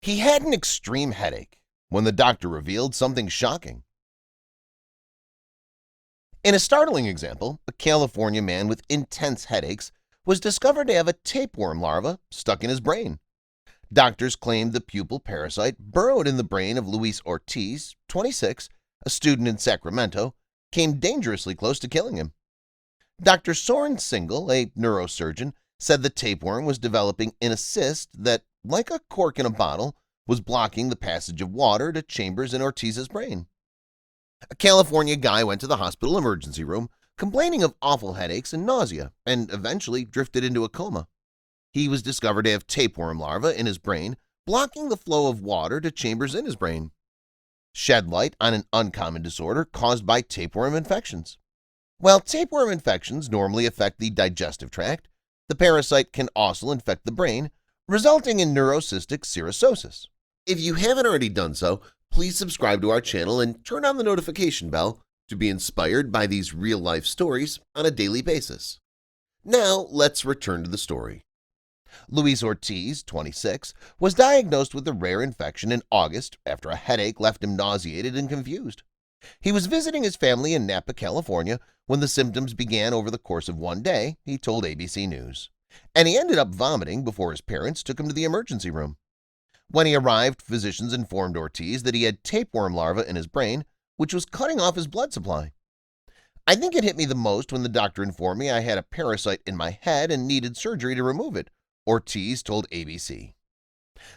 He had an extreme headache when the doctor revealed something shocking. In a startling example, a California man with intense headaches was discovered to have a tapeworm larva stuck in his brain. Doctors claimed the pupil parasite burrowed in the brain of Luis Ortiz, 26, a student in Sacramento, came dangerously close to killing him. Dr. Soren Single, a neurosurgeon, said the tapeworm was developing in a cyst that, like a cork in a bottle, was blocking the passage of water to chambers in Ortiz's brain. A California guy went to the hospital emergency room complaining of awful headaches and nausea and eventually drifted into a coma. He was discovered to have tapeworm larvae in his brain, blocking the flow of water to chambers in his brain. Shed light on an uncommon disorder caused by tapeworm infections. While tapeworm infections normally affect the digestive tract, the parasite can also infect the brain, resulting in neurocystic ceresosis. If you haven't already done so, please subscribe to our channel and turn on the notification bell to be inspired by these real-life stories on a daily basis. Now, let's return to the story. Luis Ortiz, 26, was diagnosed with a rare infection in August after a headache left him nauseated and confused. He was visiting his family in Napa, California, when the symptoms began over the course of one day, he told ABC News, and he ended up vomiting before his parents took him to the emergency room. When he arrived, physicians informed Ortiz that he had tapeworm larvae in his brain, which was cutting off his blood supply. "I think it hit me the most when the doctor informed me I had a parasite in my head and needed surgery to remove it," Ortiz told ABC.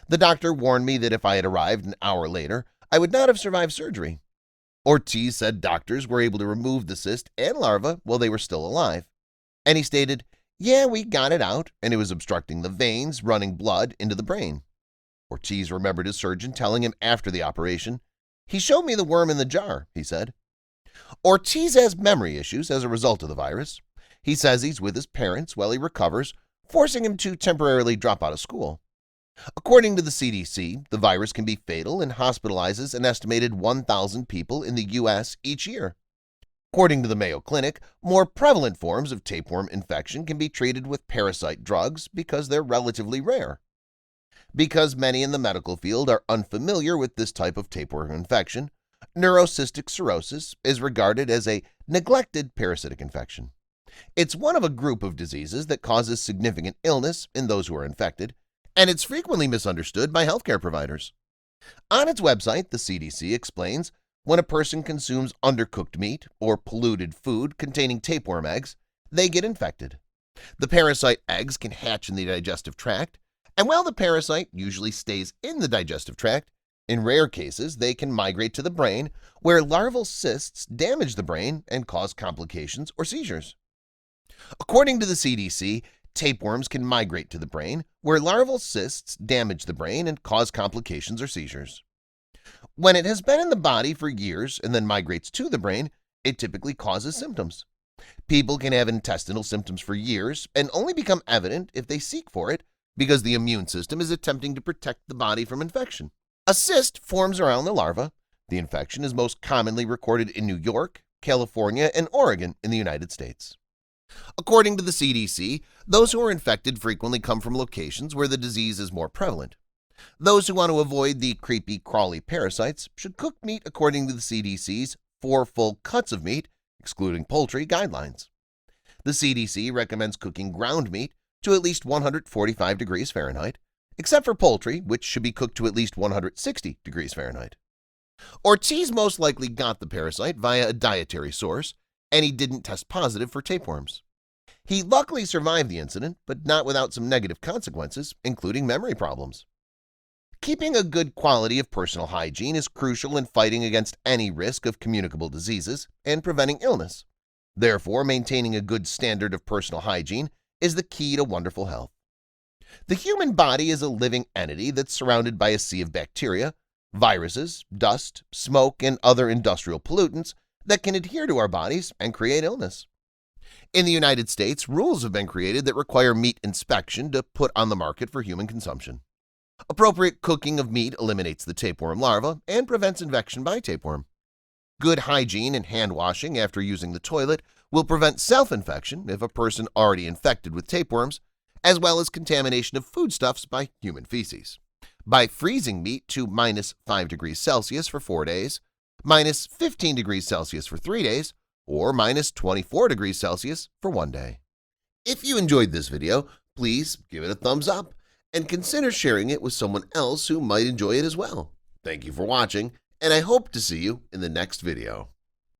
"The doctor warned me that if I had arrived an hour later, I would not have survived surgery." Ortiz said doctors were able to remove the cyst and larva while they were still alive. And he stated, "Yeah, we got it out, and it was obstructing the veins, running blood into the brain." Ortiz remembered his surgeon telling him after the operation, "He showed me the worm in the jar," he said. Ortiz has memory issues as a result of the virus. He says he's with his parents while he recovers, forcing him to temporarily drop out of school. According to the CDC, the virus can be fatal and hospitalizes an estimated 1,000 people in the U.S. each year. According to the Mayo Clinic, more prevalent forms of tapeworm infection can be treated with parasite drugs because they're relatively rare. Because many in the medical field are unfamiliar with this type of tapeworm infection, neurocystic cirrhosis is regarded as a neglected parasitic infection. It's one of a group of diseases that causes significant illness in those who are infected, and it's frequently misunderstood by healthcare providers. On its website, the CDC explains when a person consumes undercooked meat or polluted food containing tapeworm eggs, they get infected. The parasite eggs can hatch in the digestive tract, and while the parasite usually stays in the digestive tract, in rare cases they can migrate to the brain, where larval cysts damage the brain and cause complications or seizures. According to the CDC, tapeworms can migrate to the brain, where larval cysts damage the brain and cause complications or seizures. When it has been in the body for years and then migrates to the brain, it typically causes symptoms. People can have intestinal symptoms for years and only become evident if they seek for it because the immune system is attempting to protect the body from infection. A cyst forms around the larva. The infection is most commonly recorded in New York, California, and Oregon in the United States. According to the CDC, those who are infected frequently come from locations where the disease is more prevalent. Those who want to avoid the creepy, crawly parasites should cook meat according to the CDC's 4 full cuts of meat, excluding poultry, guidelines. The CDC recommends cooking ground meat to at least 145 degrees Fahrenheit, except for poultry, which should be cooked to at least 160 degrees Fahrenheit. Ortiz most likely got the parasite via a dietary source, and he didn't test positive for tapeworms. He luckily survived the incident, but not without some negative consequences, including memory problems. Keeping a good quality of personal hygiene is crucial in fighting against any risk of communicable diseases and preventing illness. Therefore, maintaining a good standard of personal hygiene is the key to wonderful health. The human body is a living entity that's surrounded by a sea of bacteria, viruses, dust, smoke, and other industrial pollutants that can adhere to our bodies and create illness. In the United States, rules have been created that require meat inspection to put on the market for human consumption. Appropriate cooking of meat eliminates the tapeworm larva and prevents infection by tapeworm. Good hygiene and hand washing after using the toilet will prevent self-infection if a person already infected with tapeworms, as well as contamination of foodstuffs by human feces. by freezing meat to -5 degrees Celsius for 4 days, -15 degrees Celsius for 3 days, or -24 degrees Celsius for 1 day. If you enjoyed this video, please give it a thumbs up and consider sharing it with someone else who might enjoy it as well. Thank you for watching, and I hope to see you in the next video.